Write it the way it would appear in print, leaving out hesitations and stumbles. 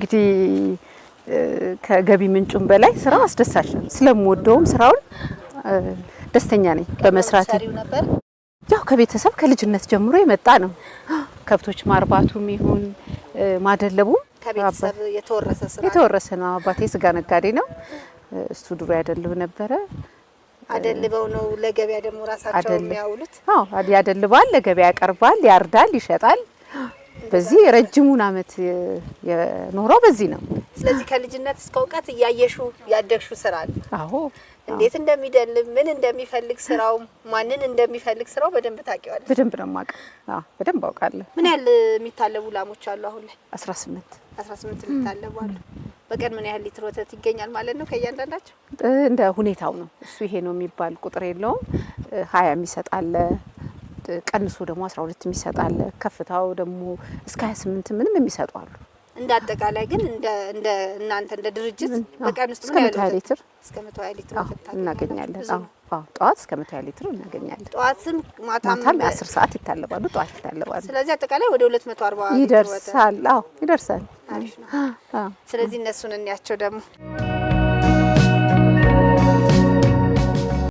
እንግዲህ ከገቢ ምንጩም በላይ ስራው አስደሳች ነው። ስለምወደውም ስራውን ደስተኛ ነኝ በመስራት። ያው ከቤተሰብ ከልጅነት ጀምሮ የመጣ ነው። ከብቶች ማርባቱም ይሁን ማደለቡም ከቤተሰብ የተወረሰ ነው። አባቴ ስጋ ነጋዴ ነው። እሱ ድሮ ያደልብ ነበረ። አደልበው ነው ለገበያ ደግሞ ራሳቸው የሚያውሉት። አዎ ያደልባል፣ ለገበያ ያቀርባል፣ ያርዳል፣ ይሸጣል። በዚህ ረጅሙን አመት የኖረው በዚህ ነው። ስለዚህ ከልጅነት እስከ እውቀት እያየሹ ያደግሹ ስራ አለ። አዎ እንዴት እንደሚደልብ ምን እንደሚፈልግ ስራው ማንን እንደሚፈልግ ስራው በደንብ ታውቂዋለሽ? በደንብ ነው የማውቀው። አዎ በደንብ አውቃለሁ። ምን ያህል የሚታለቡ ላሞች አሉ አሁን ላይ? 18 የሚታለቡ አሉ። በቀን ምን ያህል ሊትር ወተት ይገኛል ማለት ነው ከእያንዳንዳቸው? እንደ ሁኔታው ነው። እሱ ይሄ ነው የሚባል ቁጥር የለውም። 20 የሚሰጣል፣ ቀንሶ ደግሞ 12 የሚሰጣል፣ ከፍታው ደግሞ እስከ 28 ምንም የሚሰጡ አሉ። እንደ አጠቃላይ ግን እንደ እናንተ እንደ ድርጅት በቀን ውስጥ እስከ 120 ሊትር ወተት እናገኛለን። አዎ ጠዋት እስከ 120 ሊትር እናገኛለን። ጠዋትም ማታም 10 ሰዓት ይታለባሉ፣ ጠዋት ይታለባሉ። ስለዚህ አጠቃላይ ወደ 240 ይደርሳል። አዎ ይደርሳል። አሪፍ ነው። ስለዚህ እነሱን እንያቸው ደግሞ